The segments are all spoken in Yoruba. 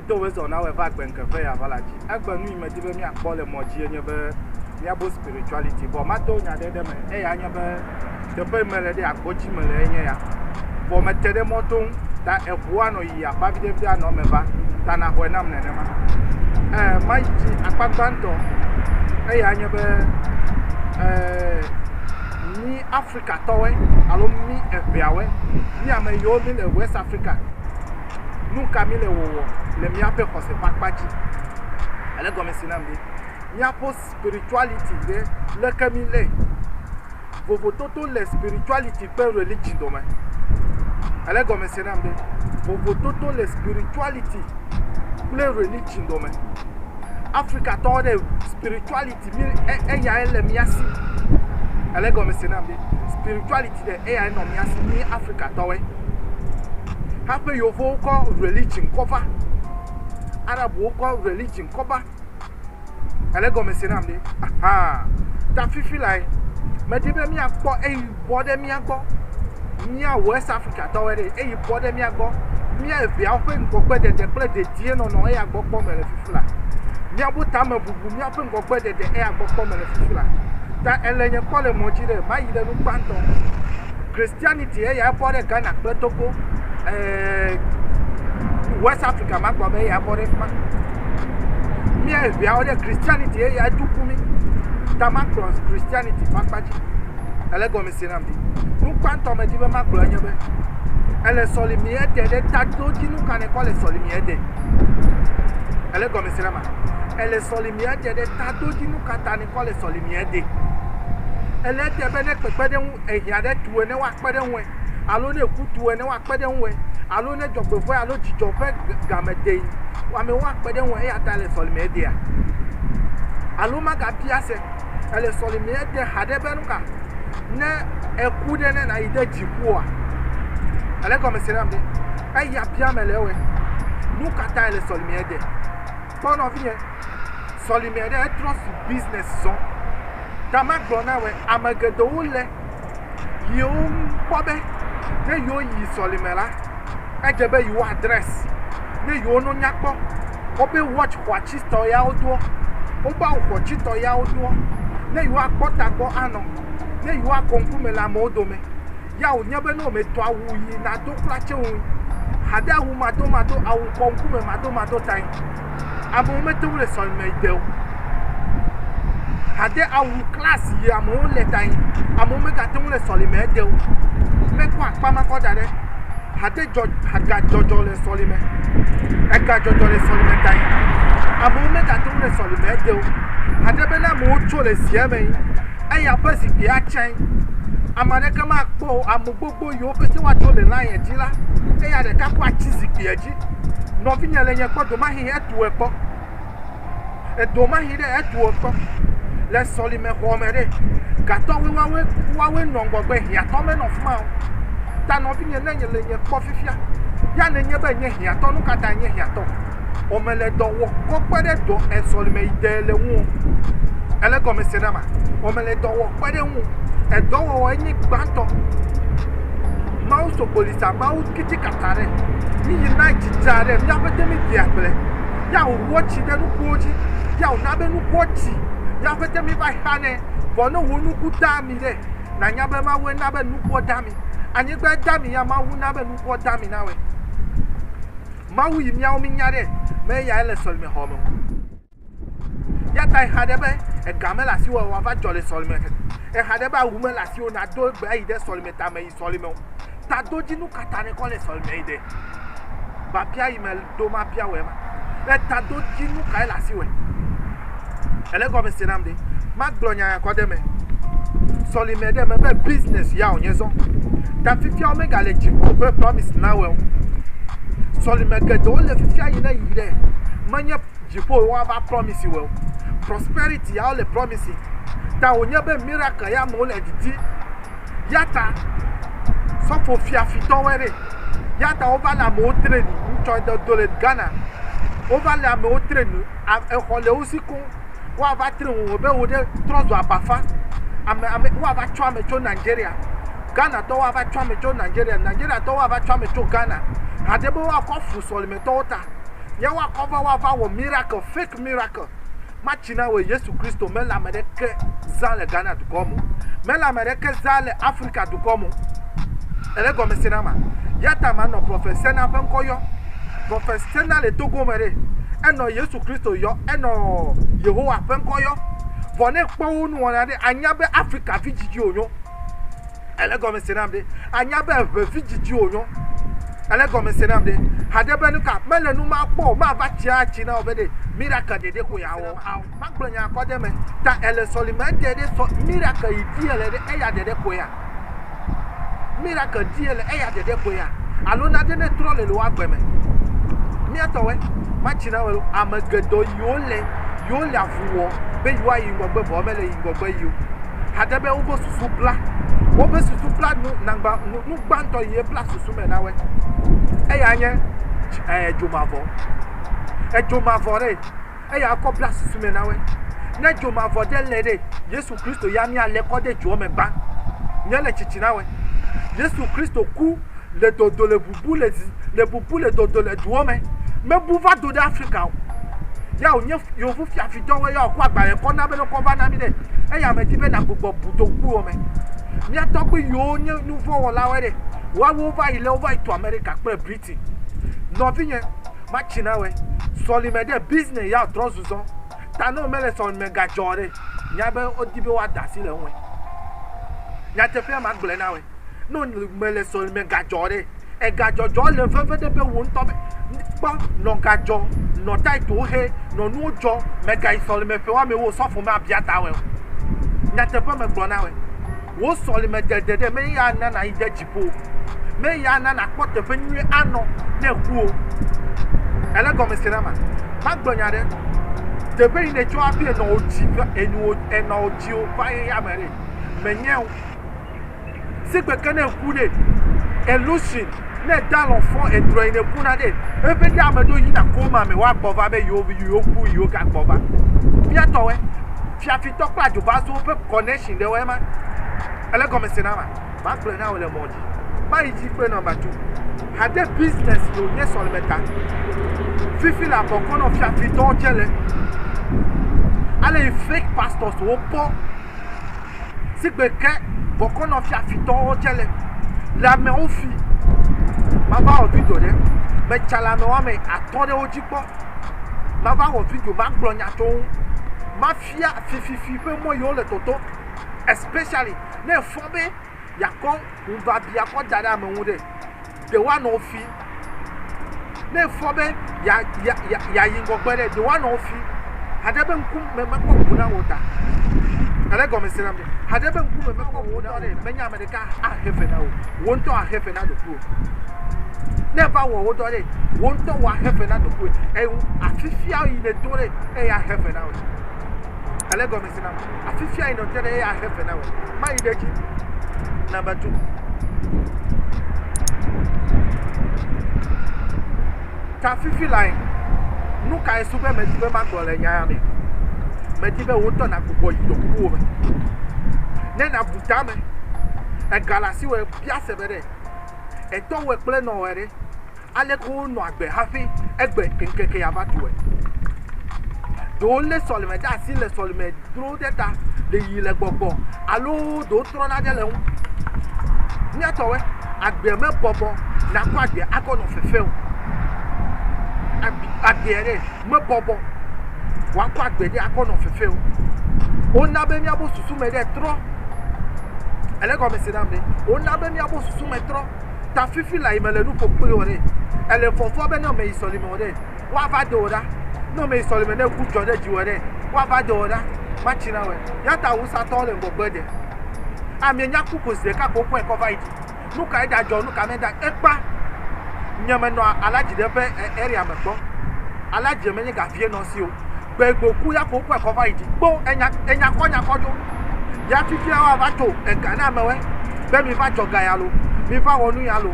to we so na we va gben kafe ya vala ji agba nu me di be mi akpo le moji enye be mi abo spirituality bo ma to nya de me e ya nya be de pe me le de agboji me le enye ya bo me tede moto ta ebuwa no yi apa bi de no me ba ta na ho na me ne ma ma ji akpagbanto e ya nya be ni Africa towe alo mi ebiawe ni ame yo mi le West Africa nunca mi le wo le mi ape ko se pakpaji ele go me sinambi mi apo spirituality de le kamile vovo toto le spirituality pe religion do me ele go me sinambi vovo toto le spirituality le religion do me Africa to de spirituality mi ya ele mi asi ele go me sinambi spirituality de ya no mi asi ni Africa to we happen your vocal religion cover Arab vocal religion cover ele go me sinambi aha ta fifi like me de be mi akpo bode mi akpo mi a West Africa to we de bode mi akpo mi a bia open nkokpe de play de die no e agbo kpo me le fifi la mi abuta ma bubu mi open nkokpe de e agbo kpo me le fifi la ta elenye ko le moji de ma yi le nu panto Christianity ya bode Ghana pe Togo West Africa ma gbo be ya bode ma mi e bia o de Christianity ya dukumi ta ma cross Christianity ma paji ele go me sinambi nu panto me di be ma gbo enye be ele soli mi e de ta do ji nu kan e ko le soli mi e de ele go me sinama ele soli mi e de ta do ji nu kata ni ko le soli mi e de ele te be ne pepe de ehia de tu ne wa pede nwe alo ne kutu ne wa pede nwe alo ne jogbefo alo jijofe gamede wa me wa pede nwe e ata le soli mi e de alo ma ga bia se ele soli mi e de hade be nuka ne eku de ne na ide jiku a ele ko me siramde ai ya bia melewe nu kata ele soli mi e de pon of ye soli mi e de trust business so Tama grona we amagedo ule yo pobe ne yo yi solimela ejebe you address ne yo no nyakpo obe watch to ya odo oba watch to ya odo ne yo akpota gbo ano ne yo akonkume la modo me ya onyebe no me to awu yi na do plache wu hada wu mado awu konkume mado tai abu me to le solime ideo Hade awu class ye amo le tai amo me ka tun le soli me de o me ko apa ma ko dare hade jojo le soli me e ka jojo le soli me tai amo me ka tun le soli me de o hade be na mo cho le sie me e ya pasi ki a chen amane ka ma po amo gbogbo yo pe ti wa to le la yen jila e ya de ka kwa chizi ki eji no fi nyele yen ko do ma hi etu e po e do ma hi de etu o po le soli me homere gato wawe nongogbe hia to me no fuma ta no bi nye le nye ko fifia ya ne nye be nye hia to nu kata nye hia to o me le do wo ko pede do e soli me ide le wu ele go me senama o me le do wo pede wu e do wo nyi gbanto ma so polisa ma u kiti katare ni na jijare ya pete mi dia pele ya wo chi de nu koji ya na be nu koji ya fete mi ba hane bono wonu kuta mi de na nya be ma we na be nu ko dami anyi gbe dami ya ma wu na be nu ko dami na we ma wu yi mi a mi nya de me ya ele sol me homo ya tai hade be e gamela si wa va jole sol me e hade ba wu me la si o na do gbe yi de sol me ta me yi sol me ta do ji nu kata ne ko le sol me de ba pia yi me do ma pia we ma e ta do ji nu ka la si we ele go me sinamde maglonya ya kodeme soli me de me be business ya onyezo ta fifia o me gale jipo be promise na we soli me ge do le fifia yin na yire manya jipo wa ba promise we prosperity ya o le promise ta onye be miracle ya mo le didi yata so fo fia fiton were yata over la mo treni ncho do le Ghana over la mo treni e khole usiko wa va tren be wo de trozo abafa ame wa va twa me cho Nigeria Ghana to wa va twa me cho Nigeria to wa va twa me cho Ghana hadebo wa ko fu soli me to ta ya wa cover wa va wo miracle fake miracle machina we Yesu Kristo me la mereke za le Ghana du komo me la mereke za le Africa du komo ele go me sinama ya tama no professeur na penko yo professeur na le Togo mere eno Yesu Kristo yo eno Yehowa penko yo vone kpo unu wona de anya be Africa vijiji onyo ele go me sinamde anya be vijiji onyo ele go me sinamde hade be nuka mele nu ma kpo ma va tia chi na obede miracle de ko ya wo ma gbanya ko de me ta ele solima de so miracle idi ele de eya de ko ya miracle di ele eya de ko ya alo na de ne trole lo agbeme mi atowe ma chi na wo amagedo yole afuwo be yiwa yi ngogbe bo mele yi ngogbe yi hade be ubo susu bla wo be susu bla nu nangba nu gbanto ye bla susu me na we eya nye jomavo re eya ko bla susu me na we na jomavo de lede Yesu Kristo ya mi ale ko de jo me gba nye le chichi na we Yesu Kristo ku le dodo le bubu le dodo le duo me buva do de Africa ya onye yo fu fi afido we ya ko agbare ko na be no ko ba na mi de eya me ti be na gbogbo budo ku o me mi atogbe yo nye nu fo wo la we de wa wo over ile over to America pe Britain no vinye ma china we soli me de business ya trozuzo ta no mele so me ga jore nya be odibe wa dasi le won nya te fe ma gble na we no mele so me ga jore e ga jojo le fefe de be won to be gbo no ga jo no tai to he no nu jo me ga soli me fe wa me wo so fun me abiata we nya te fe me gbo na we wo soli me de me ya na ide jipo me ya na kpote fe nwi ano na kuo ele go me sinama magbonya de de be ne cho apie no oji eno oji o fa ya mere menye sigbe kan eku de elusion na dalon fo edro ine kuna de e be da amado yi na ko ma me wa gbova be yo ku yo ka gbova bia to we fi afi to pa jo ba so pe connection de we ma ele go me sinama magbonya wole moji ma iji pe number 2 hade business yo nye solmeta fifi la bokono fi afi to chele ale fake pastors wo po sigbe ke bokono fi afi to chele la me ofi ma ba o video de me chala me wa me atode oji po ma ba o video ma gbronya to ma fia fifi pe mo yo le toto especially ne fobe yakon umba bia ko dada me wude the one of fi ne fobe ya yingo gbere the one of fi hadebe nkum me ko kuna wota ale go me sinam hadebe nkum me ko wota re menya america a hefe na wo wonto a hefe na do pro never wo wota re wonto wa hefe na do pro e afifia yi ne dore e ya hefe na wo ale go me sinam afifia yi no tere e ya hefe na wo ma ideji number 2 ta fifi line nu kai super me ti be ma gbole nya me ti be wo to na gbogbo yi do ku o me ne na buta me e galasi we bia se bere e to we ple no were ale ko no agbe hafi egbe kenkeke ya ba tuwe do le solime da si le solime dro deta le yi le gbogbo alo do tro na de le ni atowe agbe me bobo na kwa agbe akono fefe o agbe me bobo wa kwa agbe de akono fefe o na be mi abo susu me de tro ele ko me sinamde o na be mi abo susu me tro ta fifi la imele nu ko pe ore ele fofo be no me isoli me ore wa va de ora no me isoli me na ku jode ji ore wa va de ora ma china we ya ta usa to le gbogbo de ami nya ku ko se ka ko ko e cover it nu ka ida jo nu ka me da epa nyame no alaji de pe area me gbo alaji me ni ga fie no si o gbegbo ku ya ko ko e cover it gbo enya kojo ya fifi awa ba to e ga na mewe be mi ba joga ya lo mi ba wonu ya lo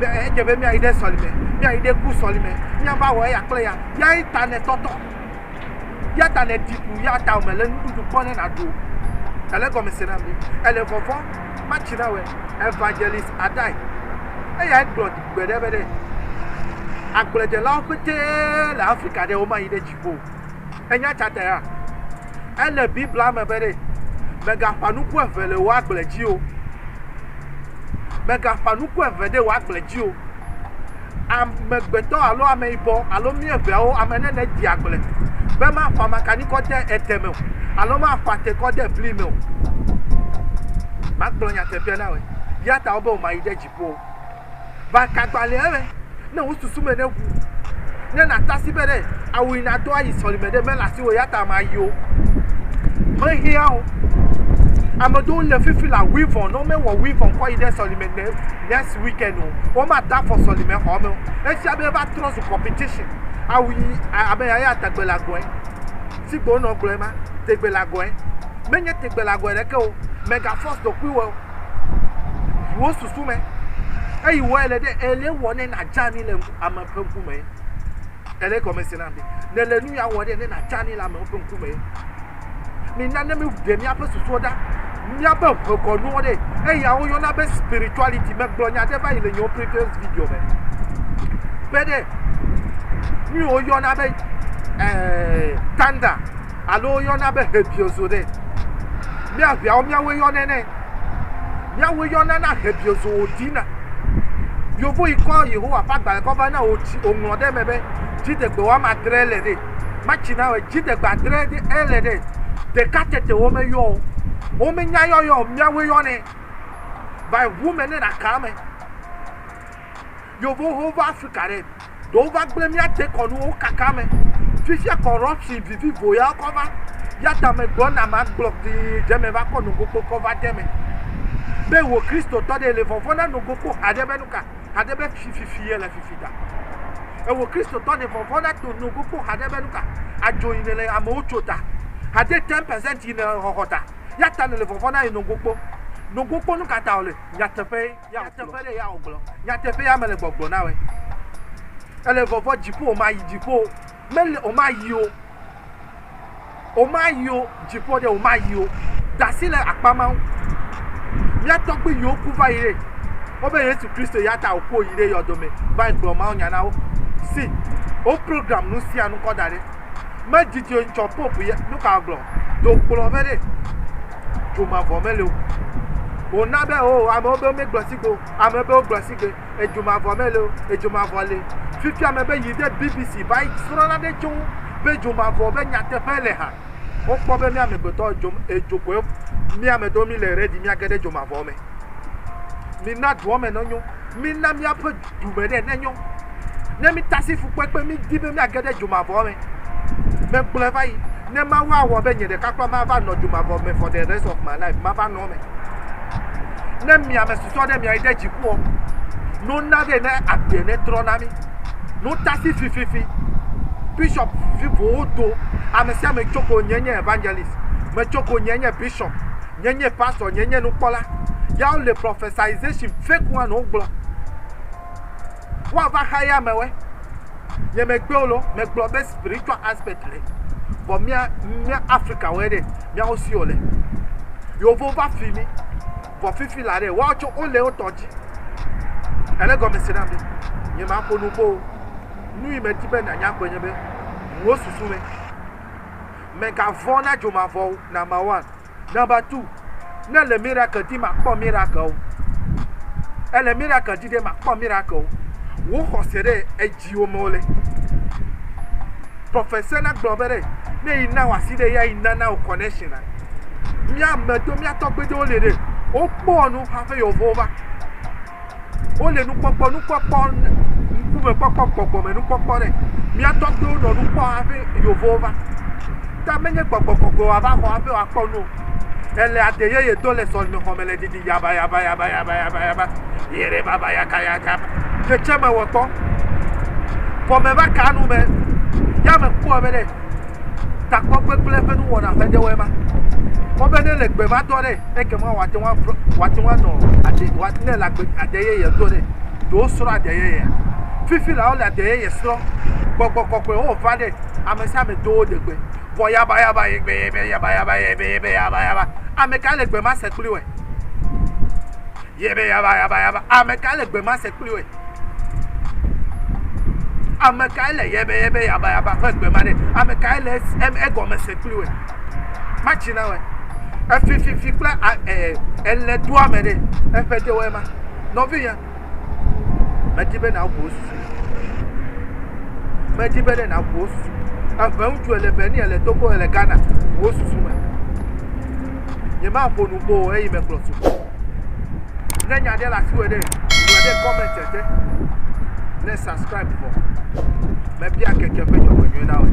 e je be mi aide solime mi aide ku solime mi ba wo ya kle ya internet toto ya ta ne dipu ya ta o mele ndu ko ne na do ele go me sinambi ele fofo ma china we evangelist adai e ya blood gbede bede agblede la pete le Afrika de o ma yi de dziƒo enya tsata ya ele bibla me be de mega panuku eve le wa agble dzi o mega panuku eve de wa agble dzi o amegbetɔ alo ameyibɔ alo mieveawo amenene di agble be ma xɔ amakani kɔ de eteme o alo ma xɔ ate kɔ de bli me o ma gblɔ nyateƒe na we ya ta wo be o ma yi de dziƒo va kagbale eme ne wo susu me ne ʋu ne na tasi be de awu yina do ayi sɔlime de me le asi wo ya ta ma yi o me hia o ame ɖewo le fifi la wivɔn ne womewɔ wivɔn kɔ yi ɖe sɔlime ne next weekend o woma da afɔ sɔlime xɔ me o esia be va trɔ zu competition awu yi abe ya tegbe le agɔe sigbo nɔ gblɔe ma tegbe le agɔe menye tegbe le agɔe ɖeke o mega force dokui wɔ wo susu me eyi wɔ ele ɖe ele wɔ ne na dzani le ame ƒe ŋkume ele gɔme si na mi ne le nu ya wɔ ɖe ne na dzani le ame ƒe ŋkume mi nane mi de miaƒe susuwo ɖa miaƒe ʋekɔnuwo ɖe eyawo yɔna be spirituality megblɔ nya ɖe va yi le nyewo previous video me be ɖe nuyiwo yɔna be tanda alo yɔna be hebiozo ɖe miaʋiawo miawoe yɔnɛ nɛ miawoe yɔna na hebiozo wòdina yovo yi kɔ yehowa ƒe agbalẽ kɔ va na wòŋlɔ ɖe me be dziɖegbe woame adre le ɖe matsi na we dziɖegbe adre ele ɖe ɖeka tete wo meyɔ o wo menya yɔyɔ o miawoe yɔnɛ va ʋu me ne ɖaka me yovowo va Afrika ɖe ɖewo va gblẽ míate kɔnuwo kaka me fifia corruption vivivo ya kɔ va ya ta me gblɔ na ma gblɔ dzeme va kɔ nugokpo kɔ va de me be wo kristotɔ ɖe le vɔvɔ na nugokpo haɖe be nuka haɖe be fififi ye le fifi da ewo kristotɔ ɖe vɔvɔ na to nugokpo haɖe be nuka adzo yi ne le amewo tso ta haɖe 10% yi ne xɔxɔ ta ya ta ne le vɔvɔ na yi nugokpo nuka ta wòle nyateƒe ya ɖe ya wògblɔ nyateƒe ya me le gbɔgblɔ na we ele vɔvɔ dziƒo o ma yi dziƒo mele o ma yi o dziƒo ɖe o ma yi o dasi le akpamawo miatɔgbe yiwo ku va yi ɖe wobe Yesu Kristo ya ta wòkɔ yi ɖe yɔdo me va yi gblɔ mawo nya na wo si o program nu sia nu kɔ da ɖe me didi ŋtsɔ pope ye nuka gblɔ do kplɔ be ɖe dzomavɔ mele o wòna be o amewo be womegblɔ si go ame be wogblɔ si ge edzomavɔ mele o edzomavɔ le fifia me be yi ɖe BBC va yi srɔ̃na ɖe tso be dzomavɔ be nyateƒe le ha wokpɔ be mía amegbetɔ edzokoe mía ame ɖewo mi le ready míage ɖe dzomavɔ me mina duɔ me ne nyo mina míaƒe dume ɖe ne nyo ne mi tasi fukpekpe mi di be míage ɖe dzomavɔ me megblɔe va yi ne ma wa wɔ be nye ɖeka kpɔ ma va nɔ dzomavɔ me for the rest of my life ma va nɔ me ne miame susɔ ɖe mia yi ɖe dziƒoɔ no na ɖe ne agbe ne trɔ na mi no tasi fififi bishop vivowo do ame sia ame tsoko nye evangelist me tsoko nye bishop nye pastor nye nukpɔla yawo le prophesization fake one wo gblɔ woava xa ya me we nye megbewo lo megblɔ be spiritual aspect le vɔ mía Afrika woe ɖe míawo si wo le yovo va fi mi vɔ fifi la ɖe woawo tso wo le wo tɔ dzi ele gɔme si na mi nye ma ƒo nu bo nu yi me di be nanya gbe nye be wo susu me megavɔ na dzomavɔwo number 1 number 2 ne le miracle di ma kpɔ miracle o ele miracle di de ma kpɔ miracle o wo xɔse ɖe edziwo me wole professeur na gblɔ be ɖe ne yi na wasi ɖe ya yi nana wo connection na mía ame do mía tɔgbe ɖewo le ɖe wokpɔ nu hafi yovowo va wole nukpɔkpɔ ŋkume kpɔkpɔ gbɔgbɔme nukpɔkpɔ ɖe mía tɔgbewo nɔ nukpɔ hafi yovowo va ta menye gbɔgbɔgbɔgbɔ wòava xɔ hafi wòakpɔ nu o ele ade yeye do le sɔlime xɔ me le didi yaba yere baba yaka tsetse me wɔ kpɔ vɔme va ka nu me ya me kpɔ be ɖe takpɔgbe kple eƒe nuwɔna ƒe ɖewoe ma wɔbe ne le gbe ma dɔ ɖe eke ma wòate ŋu anɔ ade ne le ade yeye do ɖe ɖewo srɔ̃ ade yeye fifi la wo le ade yeye srɔ̃ gbɔgbɔ kɔkɔe wo va ɖe ame sia ame do wo de gbe vɔ yaba yebe ame ka le gbe ma se kpli wɛ yebe yaba ame ka le gbe ma se kpli wɛ Amekaile yebe yaba fait be mane. Amekaile egome se plus. Machina we. Fifi pla elle doit m'aider. Elle fait de ouais ma. Non viens. Mais tu na boss. Mais tu na boss. Avant tu le Beni le Togo le Ghana. Boss suma. Yema ponu bo e me close. Nenya de la suede. You dey comment let's subscribe for. Maybe I can get better when you now.